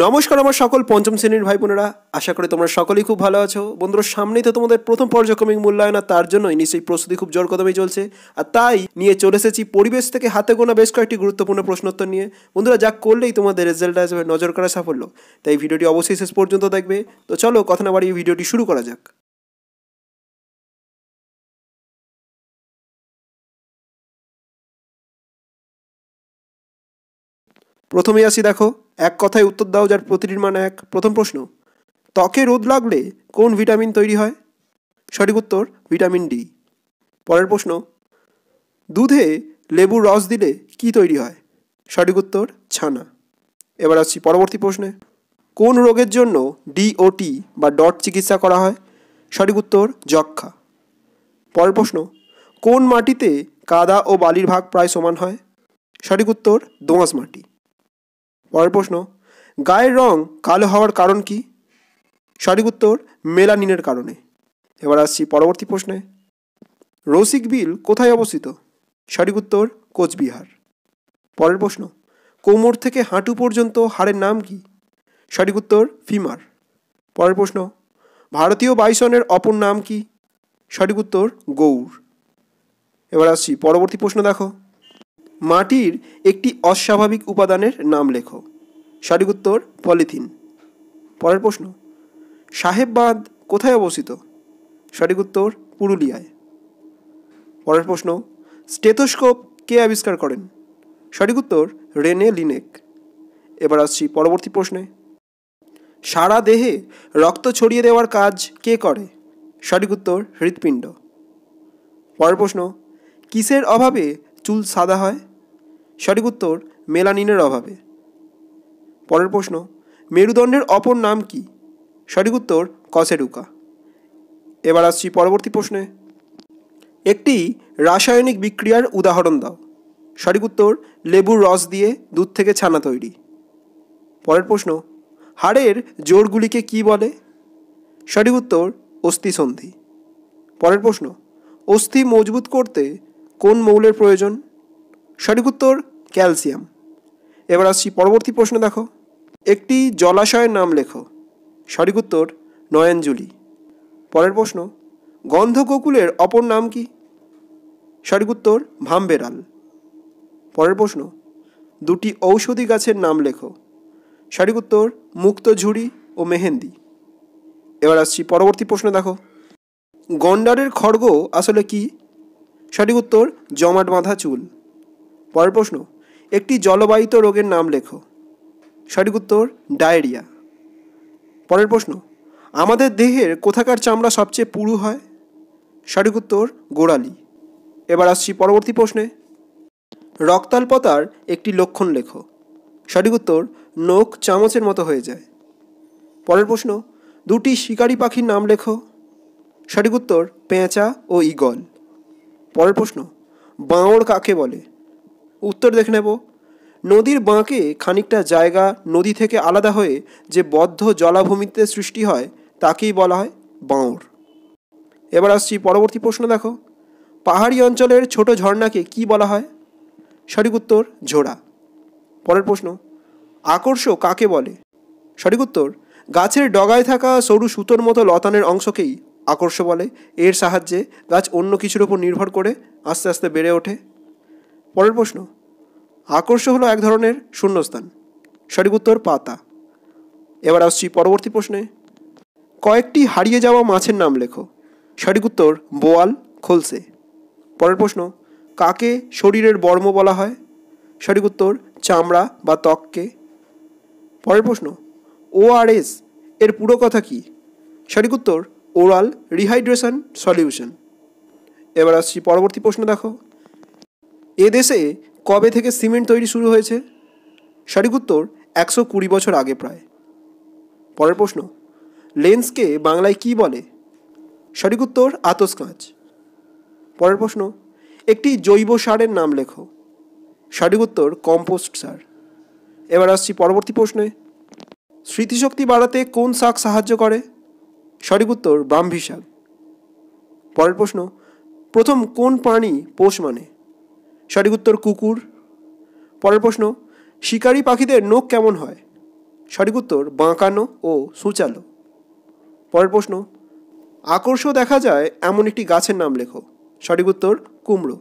নমস্কার আমার সকল পঞ্চম শ্রেণীর ভাই বোনেরা, আশা করি তোমরা সকলেই খুব ভালো আছো। বন্ধুরা, সামনেই তো তোমাদের প্রথম পর্যায়ক্রমিক মূল্যায়ন, আর তার জন্যই নিশ্চয়ই প্রস্তুতি খুব জোর কদমেই চলছে। আর তাই নিয়ে চলে এসেছি পরিবেশ থেকে হাতে গোনা বেশ কয়েকটি গুরুত্বপূর্ণ প্রশ্নোত্তর নিয়ে। বন্ধুরা, যা করলেই তোমাদের রেজাল্ট আসবে নজর করা সাফল্য, তাই ভিডিওটি অবশ্যই শেষ পর্যন্ত দেখবে। তো চলো কথা না বাড়িয়ে ভিডিওটি শুরু করা যাক। প্রথমেই আসি, দেখো, এক কথায় উত্তর দাও যার প্রতিটির মান এক। প্রথম প্রশ্ন, ত্বকে রোদ লাগলে কোন ভিটামিন তৈরি হয়? সঠিক উত্তর ভিটামিন ডি। পরের প্রশ্ন, দুধে লেবুর রস দিলে কি তৈরি হয়? সঠিক উত্তর ছানা। এবার আসছি পরবর্তী প্রশ্নে, কোন রোগের জন্য ডিওটি বা ডট চিকিৎসা করা হয়? সঠিক উত্তর যক্ষ্মা। পরের প্রশ্ন, কোন মাটিতে কাদা ও বালির ভাগ প্রায় সমান হয়? সঠিক উত্তর দোআঁশ মাটি। পরের প্রশ্ন, গায়ের রং কালো হওয়ার কারণ কি? সঠিক উত্তর মেলানিনের কারণে। এবার আসছি পরবর্তী প্রশ্নে, রসিক বিল কোথায় অবস্থিত? সঠিক উত্তর কোচবিহার। পরের প্রশ্ন, কোমর থেকে হাঁটু পর্যন্ত হাড়ের নাম কি? সঠিক উত্তর ফিমার। পরের প্রশ্ন, ভারতীয় বাইসনের অপর নাম কি? সঠিক উত্তর গৌড়। এবার আসছি পরবর্তী প্রশ্ন, দেখো, মাটির একটি অস্বাভাবিক উপাদানের নাম লেখো। সঠিক উত্তর পলিথিন। পরের প্রশ্ন, সাহেব বাঁধ কোথায় অবস্থিত? সঠিক উত্তর পুরুলিয়ায়। পরের প্রশ্ন, স্টেথোস্কোপ কে আবিষ্কার করেন? সঠিক উত্তর রেনে লিনেক। এবার আসছি পরবর্তী প্রশ্নে, সারা দেহে রক্ত ছড়িয়ে দেওয়ার কাজ কে করে? সঠিক উত্তর হৃৎপিণ্ড। পরের প্রশ্ন, কিসের অভাবে চুল সাদা হয়? সঠিক উত্তর মেলানিনের অভাবে। পরের প্রশ্ন, মেরুদণ্ডের অপর নাম কি? সঠিক উত্তর কশেরুকা। এবার আসছি পরবর্তী প্রশ্নে, একটি রাসায়নিক বিক্রিয়ার উদাহরণ দাও। সঠিক উত্তর লেবুর রস দিয়ে দুধ থেকে ছানা তৈরি। পরের প্রশ্ন, হাড়ের জোড়গুলিকে কি বলে? সঠিক উত্তর অস্থিসন্ধি। পরের প্রশ্ন, অস্থি মজবুত করতে কোন মৌলের প্রয়োজন? সঠিক উত্তর ক্যালসিয়াম। এবার আসছি পরবর্তী প্রশ্ন, দেখো, একটি জলাশয়ের নাম লেখো। সঠিক উত্তর নয়নজুলি। পরের প্রশ্ন, গন্ধককুলের অপর নাম কি? সঠিক উত্তর ভামবেড়াল। পরের প্রশ্ন, দুটি ঔষধি গাছের নাম লেখো। সঠিক উত্তর মুক্তঝুরি ও মেহেন্দি। এবার আসছি পরবর্তী প্রশ্ন, দেখো, গন্ডারের খড়গ আসলে কি? সঠিক উত্তর জমাট বাঁধা চুল। পরের প্রশ্ন, একটি জলবাহিত রোগের নাম লেখো। সঠিক উত্তর ডায়রিয়া। পরের প্রশ্ন, আমাদের দেহের কোথাকার চামড়া সবচেয়ে পুরু হয়? সঠিক উত্তর গোড়ালি। এবার আসছি পরবর্তী প্রশ্নে, রক্তাল্পতার একটি লক্ষণ লেখো। সঠিক উত্তর নখ চামচের মতো হয়ে যায়। পরের প্রশ্ন, দুটি শিকারি পাখির নাম লেখো। সঠিক উত্তর পেঁচা ও ঈগল। পরের প্রশ্ন, বাঁওড় কাকে বলে? উত্তর দেখে নেব, নদীর বাঁকে খানিকটা জায়গা নদী থেকে আলাদা হয়ে যে বদ্ধ জলাভূমিতে সৃষ্টি হয় তাকেই বলা হয় বাঁওড়। এবার আসছি পরবর্তী প্রশ্ন, দেখো, পাহাড়ি অঞ্চলের ছোট ঝর্ণাকে কি বলা হয়? সঠিক উত্তর ঝোড়া। পরের প্রশ্ন, আকর্ষ কাকে বলে? সঠিক উত্তর গাছের ডগায় থাকা সরু সুতোর মতো লতানের অংশকেই আকর্ষ বলে। এর সাহায্যে গাছ অন্য কিছুর উপর নির্ভর করে আস্তে আস্তে বেড়ে ওঠে। পরের প্রশ্ন, আকর্ষ হলো এক ধরনের শূন্যস্থান। সঠিক উত্তর পাতা। এবার আসছি পরবর্তী প্রশ্নে, কয়েকটি হারিয়ে যাওয়া মাছের নাম লেখো। সঠিক উত্তর বোয়াল, খলসে। পরের প্রশ্ন, কাকে শরীরের বর্ম বলা হয়? সঠিক উত্তর চামড়া বা ত্বককে। পরের প্রশ্ন, ওআরএস এর পুরো কথা কি? সঠিক উত্তর ওরাল রিহাইড্রেশন সলিউশন। এবার আসছি পরবর্তী প্রশ্ন, দেখো, এ দেশে কবে থেকে সিমেন্ট তৈরি শুরু হয়েছে? সঠিক উত্তর 120 বছর আগে প্রায়। পরের প্রশ্ন, লেন্সকে বাংলায় কি বলে? সঠিক উত্তর আতস কাঁচ। পরের প্রশ্ন, একটি জৈব সারের নাম লেখো। সঠিক উত্তর কম্পোস্ট সার। এবার আসছি পরবর্তী প্রশ্নে, স্মৃতিশক্তি বাড়াতে কোন শাক সাহায্য করে? সঠিক উত্তর ব্রাহ্মী শাক। পরের প্রশ্ন, প্রথম কোন প্রাণী পোষ মানে? সঠিক উত্তর কুকুর। পরের প্রশ্ন, শিকারী পাখিদের নখ কেমন হয়? সঠিক উত্তর বাঁকানো ও সূচালো। পরের প্রশ্ন, আকর্ষ দেখা যায় এমন একটি গাছের নাম লেখো। সঠিক উত্তর কুমড়ো।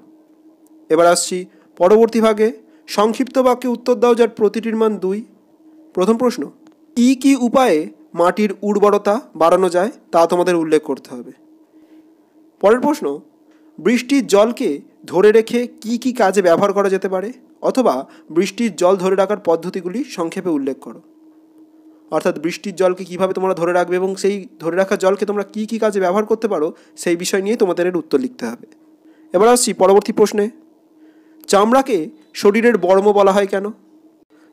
এবার আসছি পরবর্তী ভাগে, সংক্ষিপ্ত বাক্যে উত্তর দাও যার প্রতিটির মান 2। প্রথম প্রশ্ন, কি উপায়ে মাটির উর্বরতা বাড়ানো যায় তা তোমাদের উল্লেখ করতে হবে। পরের প্রশ্ন, বৃষ্টির জলকে ধরে রেখে কি কাজে ব্যবহার করা যেতে পারে, অথবা বৃষ্টির জল ধরে রাখার পদ্ধতিগুলি সংক্ষেপে উল্লেখ করো। অর্থাৎ বৃষ্টির জলকে কীভাবে তোমরা ধরে রাখবে এবং সেই ধরে রাখা জলকে তোমরা কি কাজে ব্যবহার করতে পারো সেই বিষয় নিয়ে তোমাদের এর উত্তর লিখতে হবে। এবার আসছি পরবর্তী প্রশ্নে, চামড়াকে শরীরের বর্ম বলা হয় কেন?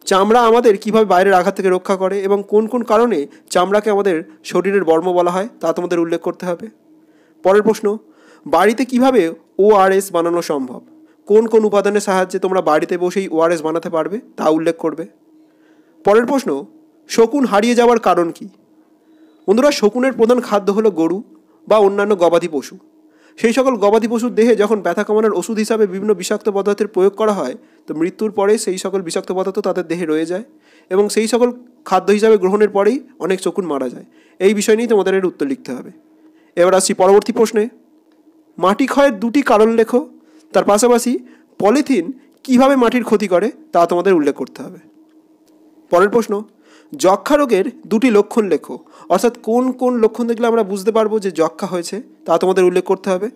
চামড়া আমাদের কিভাবে বাইরের আঘাত থেকে রক্ষা করে এবং কোন কোন কারণে চামড়াকে আমাদের শরীরের বর্ম বলা হয় তা তোমাদের উল্লেখ করতে হবে। পরের প্রশ্ন, বাড়িতে কিভাবে ORS বানানো সম্ভব? কোন কোন উপাদানের সাহায্যে তোমরা বাড়িতে বসেই ORS বানাতে পারবে তা উল্লেখ করবে। পরের প্রশ্ন, শকুন হারিয়ে যাওয়ার কারণ কি? বন্ধুরা, শকুনের প্রধান খাদ্য হলো গরু বা অন্যান্য গবাদি পশু। সেই সকল গবাদি পশুর দেহে যখন ব্যথা কমানোর ওষুধ হিসাবে বিভিন্ন বিষাক্ত পদার্থের প্রয়োগ করা হয়, তো মৃত্যুর পরে সেই সকল বিষাক্ত পদার্থ তাদের দেহে রয়ে যায় এবং সেই সকল খাদ্য হিসাবে গ্রহণের পরেই অনেক শকুন মারা যায়। এই বিষয় নিয়েই তোমাদের এর উত্তর লিখতে হবে। এবার আসছি পরবর্তী প্রশ্নে, মাটি ক্ষয়ের 2টি কারণ লেখো। তার পাশাপাশি পলিথিন কিভাবে মাটির ক্ষতি করে তা তোমাদের উল্লেখ করতে হবে। পরের প্রশ্ন, যক্ষা রোগের 2টি লক্ষণ লেখো। অর্থাৎ কোন কোন লক্ষণ দেখলে আমরা বুঝতে পারবো যে যক্ষা হয়েছে তা তোমাদের উল্লেখ করতে হবে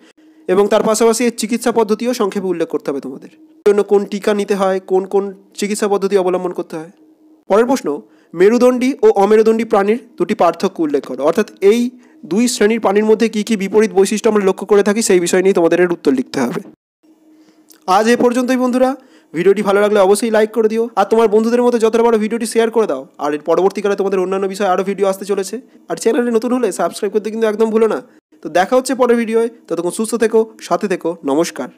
এবং তার পাশাপাশি এর চিকিৎসা পদ্ধতিও সংক্ষেপে উল্লেখ করতে হবে তোমাদের। জন্য কোন টিকা নিতে হয়, কোন কোন চিকিৎসা পদ্ধতি অবলম্বন করতে হয়। পরের প্রশ্ন, মেরুদণ্ডী ও অমেরুদণ্ডী প্রাণীর 2টি পার্থক্য উল্লেখ করো। অর্থাৎ এই 2 শ্রেণীর প্রাণীর মধ্যে কি বিপরীত বৈশিষ্ট্য আমরা লক্ষ্য করে থাকি সেই বিষয় নিয়ে তোমাদের এর উত্তর লিখতে হবে। আজ এ পর্যন্তই বন্ধুরা। ভিডিওটি ভালো লাগলে অবশ্যই লাইক করে দিও আর তোমার বন্ধুদের মধ্যে যতটা বড় ভিডিওটি শেয়ার করে দাও। আর এর পরবর্তীকালে তোমাদের অন্যান্য বিষয়ে আরও ভিডিও আসতে চলেছে। আর চ্যানেলে নতুন হলে সাবস্ক্রাইব করতে কিন্তু একদম ভুলো না। তো দেখা হচ্ছে পরের ভিডিওয়। ততক্ষণ সুস্থ থেকো, সাথে থেকো। নমস্কার।